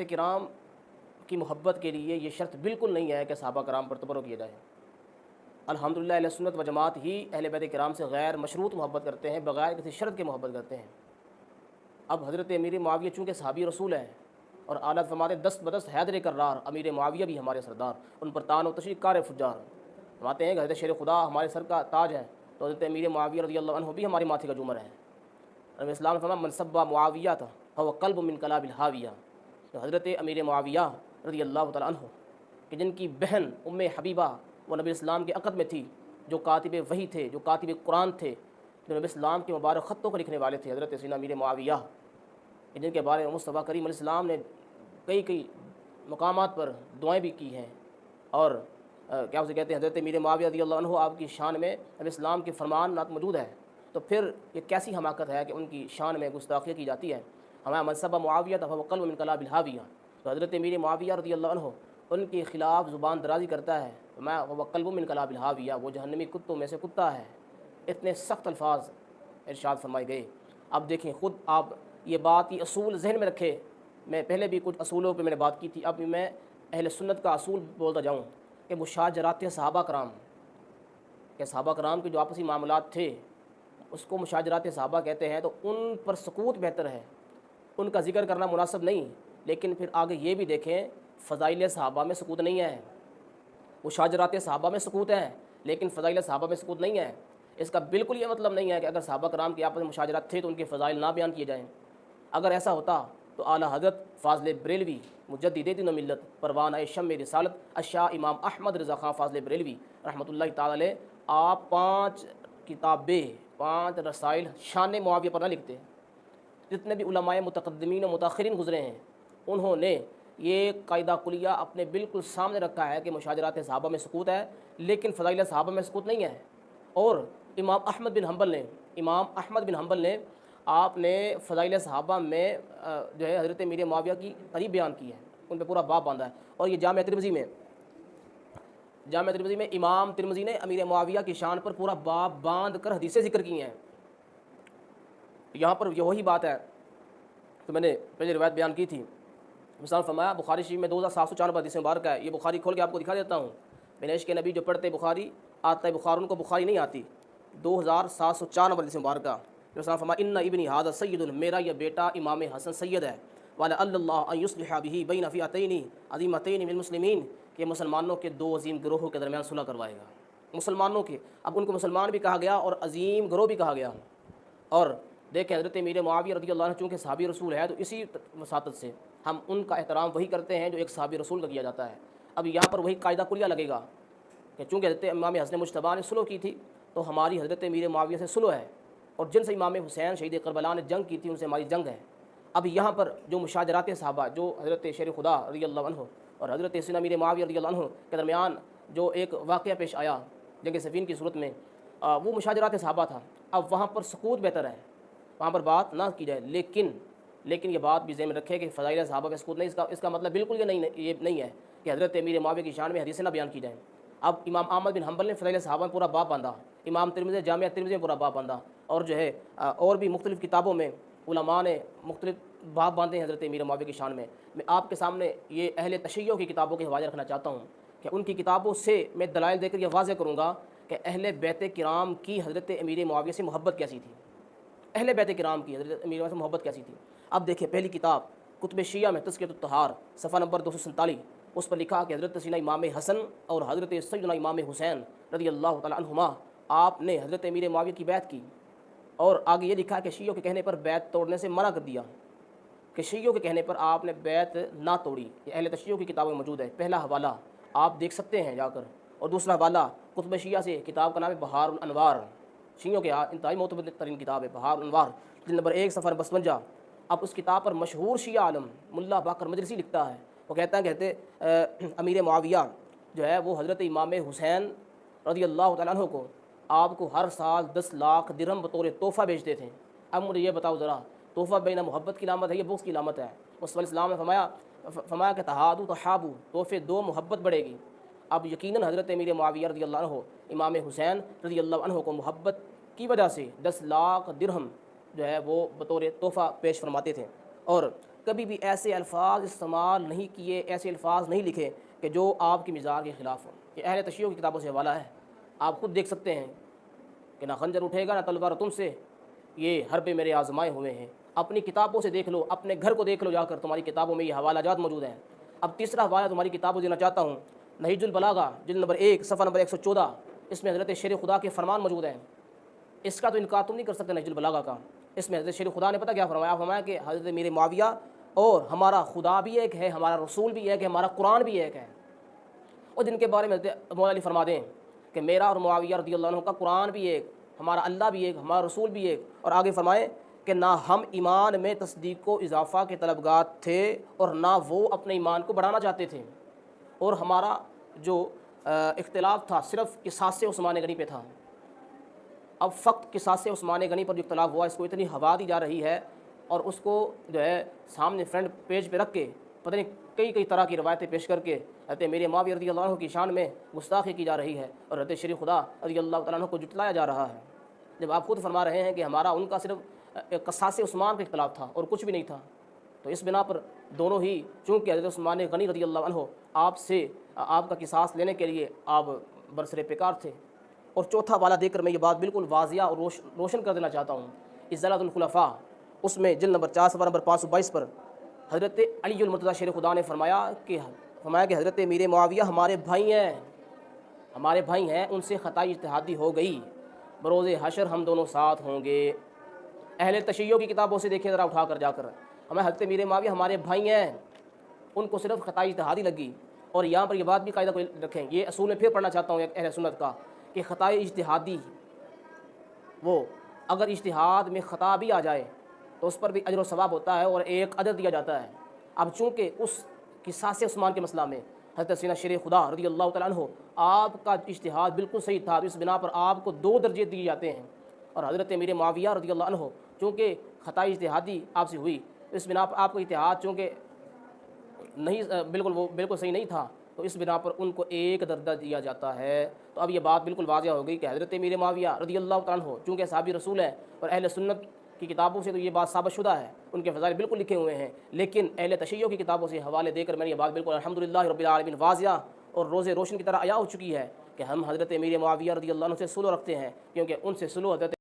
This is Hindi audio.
किराम की मोहब्बत के लिए ये शर्त बिल्कुल नहीं है कि सहाबा कराम पर तबर्रुक किया जाए। अल्हम्दुलिल्लाह अहले सुन्नत व जमात ही अहले बैत किराम से गैर मशरूत मोहब्बत करते हैं, बग़ैर किसी शर्त के मोहब्बत करते हैं। अब हज़रत अमीर मुआविया चूँकि सहाबी रसूल हैं और आला फरमाते दस्त बदस्त हैदर कर्रार, अमीर मुआविया भी हमारे सरदार, उन पर तान व तशरीक़ कार फुज्जार। फरमाते हैं कि हज़रत शेर खुदा हमारे सर का ताज है, तो हज़रत अमीर मुआविया रज़ियल्लाहु अन्हु भी हमारे माथे का झूमर है। और इस्लाम फरमा मन सब्बा मुआविया था वह क़ल्ब मिन कलाबिल हाविया। तो हज़रत अमीर मुआविया रज़ियल्लाहु तआला अन्हु कि जिनकी बहन उम्मे हबीबा वो नबी इस्लाम के अक़द में थी, जो कातिब वही थे, जो कातिब कुरान थे, जो नबी इस्लाम के मुबारक ख़त्तों को लिखने वाले थे, हज़रत सैयदना अमीर मुआविया, जिनके बारे में मुस्तफ़ा करीम अलैहिस्सलाम ने कई मकामात पर दुआएं भी की हैं। और क्या उसे कहते हैं, हज़रत अमीर मुआविया रज़ियल्लाहु अन्हु आपकी शान में नबी इस्लाम के फरमान नात मौजूद है। तो फिर ये कैसी हमाकत है कि उनकी शान में गुस्ताखी की जाती है। हमारा मनसबा मुआविया था वह क़ल्ब मिन कलाबिल हाविया। तो हज़रत अमीर मुआविया रज़ियल्लाहु अन्हु उनके ख़िलाफ़ ज़ुबान दराज़ी करता है, मैं वह क़ल्ब मिन कलाबिल हाविया, वो जहन्नमी कुत्तों में से कुत्ता है। इतने सख्त अल्फाज इरशाद फरमाए गए। अब देखें ख़ुद आप ये बात, ये असूल जहन में रखें। मैं पहले भी कुछ असूलों पे मैंने बात की थी, अब मैं अहले सुन्नत का असूल बोलता जाऊँ कि मुशाजरात सहाबा कराम, के सहाबा कराम के जो आपसी मामलात थे उसको मुशाजरात सहाबा कहते हैं। तो उन पर सकूत बेहतर है, उनका ज़िक्र करना मुनासिब नहीं। लेकिन फिर आगे ये भी देखें फ़ज़ाइल सहाबा में सकूत नहीं है। मुशाजरात सहाबा में सकूत है लेकिन फ़ज़ाइल सहाबा में सकूत नहीं है। इसका बिल्कुल ये मतलब नहीं है कि अगर सहाबा कराम के आपस में मुशाजरात थे तो उनके फ़ज़ाइल ना बयान किए जाएँ। अगर ऐसा होता तो आला हज़रत फ़ाज़िल बरेलवी मुजद्दिद दीन व मिल्लत परवाना शम्म रिसालत अशाह इमाम अहमद रज़ा ख़ान फ़ाज़िल बरेलवी रहमतुल्लाहि ताला अलैह आप 5 किताबें, 5 रसाइल शान मुआविया पर ना लिखते। जितने भी उलमाए मुतक़द्दिमीन व मुताख़िरीन गुज़रे हैं उन्होंने ये कायदा कुलिया अपने बिल्कुल सामने रखा है कि मुशाजरात सहाबा में सकूत है लेकिन फ़ज़ाइल सहाबा में सकूत नहीं है। और इमाम अहमद बिन हम्बल ने आपने फ़ज़ाइल सहाबा में जो है हज़रत अमीर मुआविया की तारीफ़ बयान की है, उन पर पूरा बाब बांधा है। और ये जामिया तिरमिज़ी में इमाम तिरमिज़ी ने अमीर मुआविया की शान पर पूरा बाब बांध कर हदीसें ज़िक्र की हैं। यहाँ पर वही बात है तो मैंने पहले रिवायत बयान की थी। मिसाल फरमाया बुखारी शरीफ में 2794 हदीस मुबारक है। ये बुखारी खोल के आपको दिखा देता हूँ। मैंने इश्क़ नबी जो पढ़ते बुखारी आता है बुखार उनको बुखारी नहीं आती। 2704 हदीस मुबारक का मिसाल फरमाया इन्ना इब्नी हाज़ा सय्यदुन, मेरा यह बेटा इमाम हसन सैयद है। वाला अल्लाह अन युस्लिह बिही बैन फ़िअतैनि अज़ीमतैनि मिनल मुस्लिमीन, कि मुसलमानों के 2 अज़ीम गिरोहों के दरमियान सुलह करवाएगा। मुसलमानों के, अब उनको मुसलमान भी कहा गया और अज़ीम गिरोह भी कहा गया। और देखें हज़रत अमीर मुआविया रज़ियल्लाहु अन्हु चूँकि सहाबी रसूल है तो इसी वसातत से हम उनका एहतराम वही करते हैं जो एक सहाबी रसूल का किया जाता है। अब यहाँ पर वही कायदा कुलिया लगेगा कि चूँकि हज़रत इमाम हसन मुज्तबा ने सुलह की थी तो हमारी हज़रत अमीर मुआविया से सुलह है, और जिनसे इमाम हुसैन शहीद करबला ने जंग की थी उनसे हमारी जंग है। अब यहाँ पर जो मुशाजरात सहाबा, जो हज़रत शेर खुदा रज़ियल्लाहु अन्हु और हज़रत सैयदना अमीर मुआविया रज़ियल्लाहु अन्हु के दरमियान जो एक वाक़या पेश आया जंग सफ़ीन की सूरत में, वो मुशाजरात सहाबा था। अब वहाँ पर सकूत बेहतर है, वहाँ पर बात ना की जाए। लेकिन ये बात भी ज़हन में रखे कि फ़ज़ाइल सहाबा में सकूत नहीं। इसका मतलब बिल्कुल ये नहीं है कि हज़रत अमीर मुआविया की शान में हदीसें ना बयान की जाएँ। अब इमाम अहमद बिन हम्बल ने फ़ज़ाइल सहाबा में पूरा बाब बांधा, इमाम तिरमिज़ी जामिया तिरमिज़ी में पूरा बाब बांधा, और जो है और भी मुख्तलिफ़ किताबों में उलमा ने मुख्तलिफ़ बाब बांधे हैं हज़रत अमीर मुआविया की शान में। मैं आपके सामने ये अहले तशय्युअ की किताबों के हवाले रखना चाहता हूँ कि उनकी किताबों से मैं दलाइल देकर यह वाज़ेह करूँगा कि अहले बैत किराम की हज़रत अमीर मुआविया से मोहब्बत कैसी थी, अहले बैत किराम की हज़रत अमीर मुआविया से मोहब्बत कैसी थी। अब देखिए पहली किताब कुतुब शिया में तज़कियतुत तहार सफ़ा नंबर 247, उस पर लिखा कि हज़रत सैयदना इमाम हसन और हज़रत सैयदना इमाम हुसैन रज़ियल्लाहु तआला अन्हुमा आपने हज़रत अमीर मुआविया की बैत की। और आगे ये लिखा है कि शियों के कहने पर बैत तोड़ने से मना कर दिया, कि शियों के कहने पर आपने बैत ना तोड़ी। ये अहले तशय्युअ की किताबों में मौजूद है। पहला हवाला आप देख सकते हैं जाकर, और दूसरा हवाला कुतुब शिया से किताब का नाम है बहारुल अनवार, शियों के यहाँ इंतहाई मोतबर तरीन किताब है बहारुल अनवार, जिल्द नंबर 1 सफ़र 52। अब उस किताब पर मशहूर शिया आलम मुल्ला बाकर मजलिसी लिखता है, वो कहता है अमीर मुआविया जो है वो हज़रत इमाम हुसैन रज़ियल्लाहु तआला अन्हु को आपको हर साल 10 लाख दिरहम बतौर तोहफ़ा बेचते थे। अब मुझे ये बताओ ज़रा, तोहफ़ा बेना मोहब्बत की लामत है या बुग़्ज़ की लामत है? उस इस्लाम ने फरमाया कि तहादु तहाबु, तोहफ़े दो मोहब्बत बढ़ेगी। अब यकीनन हज़रत अमीर मुआविया रज़ियल्लाहु अन्हु इमाम हुसैन रज़ियल्लाहु अन्हु को मोहब्बत की वजह से 10 लाख दिरहम जो है वो बतौर तोहफ़ा पेश फरमाते थे। और कभी भी ऐसे अल्फाज इस्तेमाल नहीं किए, ऐसे अल्फाज नहीं लिखे कि जो आपकी मिजाज के ख़िलाफ़ हों। ये अहले तशय्युअ की किताबों से हवाला है, आप खुद देख सकते हैं कि ना खंजर उठेगा ना तलवार तुमसे, ये हरबे मेरे आजमाए हुए हैं। अपनी किताबों से देख लो, अपने घर को देख लो जाकर, तुम्हारी किताबों में ये हवालाजात मौजूद हैं। अब तीसरा हवाला तुम्हारी किताबों देना चाहता हूँ, नहीजुल बलागा जिल्द नंबर 1 सफ़ा नंबर 114, इसमें हज़रत शेर खुदा के फरमान मौजूद हैं। इसका तो इनकार तुम नहीं कर सकते नहीजुल बलागा का। इसमें हज़रत शेर खुदा ने पता क्या फरमाया? फरमाया कि हज़रत मीर मुआविया और हमारा खुदा भी एक है, हमारा रसूल भी एक है, हमारा कुरान भी एक है। और जिनके बारे में मौला अली फरमा दें कि मेरा और मुआविया रज़ियल्लाहु अन्हु का कुरान भी एक, हमारा अल्लाह भी एक, हमारा रसूल भी एक। और आगे फरमाए कि ना हम ईमान में तस्दीक को इजाफ़ा के तलबगार थे और ना वो अपने ईमान को बढ़ाना चाहते थे। और हमारा जो इख्तिलाफ़ था सिर्फ़ किसास उस्मान गनी पे था। अब फ़क्त किसास उस्मान गनी पर जो इख्तिलाफ़ हुआ, इसको इतनी हवा दी जा रही है और उसको जो है सामने फ्रंट पेज पे रख के पता नहीं कई कई तरह की रवायतें पेश करके हज़रत मीर मुआविया रज़ियल्लाहु अन्हु की शान में गुस्ताखी की जा रही है और हज़रत शेर खुदा रज़ियल्लाहु तआला अन्हु को जुटलाया जा रहा है, जब आप खुद फरमा रहे हैं कि हमारा उनका सिर्फ किसास उस्मान का इख्तिलाफ़ था और कुछ भी नहीं था। तो इस बिना पर दोनों ही, चूँकि हज़रत उस्मान गनी रज़ियल्लाहु अन्हु आपसे आपका किसास लेने के लिए आप बरसरे पेकार थे। और चौथा वाला देकर मैं ये बात बिल्कुल वाज़िया और रोशन कर देना चाहता हूँ। इज़्ज़लातुल खुलफ़ा उसमें जिल्द नंबर 4 सफ़ा नंबर 522 पर हज़रत अली मुर्तज़ा शेर खुदा ने फरमाया कि हज़रत मीर मुआविया हमारे भाई हैं, उनसे ख़ताई इज्तिहादी हो गई, बरोज़े हशर हम दोनों साथ होंगे। अहले तशय्युअ की किताबों से देखिए ज़रा उठा कर जाकर, हमें हज़रत मीर मुआविया हमारे भाई हैं, उनको सिर्फ ख़ताई इज्तिहादी लगी। और यहाँ पर यह बात भी कायदा को रखें, ये असूल में फिर पढ़ना चाहता हूँ एक अहले सुन्नत का, कि ख़ताई इज्तिहादी वो अगर इज्तिहाद में ख़ता भी आ जाए तो उस पर भी अजर व सवाब होता है और एक अदर दिया जाता है। अब चूँकि उस किसास उस्मान के मसला में हज़रत सीना शेर खुदा रज़ियल्लाहु तआला अन्हु आपका इज्तिहाद बिल्कुल सही था, तो इस बिना पर आपको 2 दर्जे दिए जाते हैं। और हज़रत मीर मुआविया रज़ियल्लाहु अन्हु चूँकि ख़ताई इज्तिहादी आपसे हुई, इस बिना पर आपको इज्तिहाद चूँकि नहीं बिल्कुल सही नहीं था, तो इस बिना पर उनको एक दर्जा दिया जाता है। तो अब ये बात बिल्कुल वाज़िया हो गई कि हज़रत मीर मुआविया रज़ियल्लाहु तआला अन्हु चूँकि सहाबी रसूल है और अहले सुन्नत की किताबों से तो ये बात साबितशुदा है, उनके फ़ज़ाइल बिल्कुल लिखे हुए हैं। लेकिन अहले तशय्युअ की किताबों से हवाले देकर मैंने ये बात बिल्कुल अल्हम्दुलिल्लाह रब्बिल आलमीन वाज़िया और रोज़े रोशन की तरह आया हो चुकी है कि हम हज़रत मीर मुआविया रज़ियल्लाहु अन्हु से सुलह रखते हैं, क्योंकि उनसे सुलह हज़रत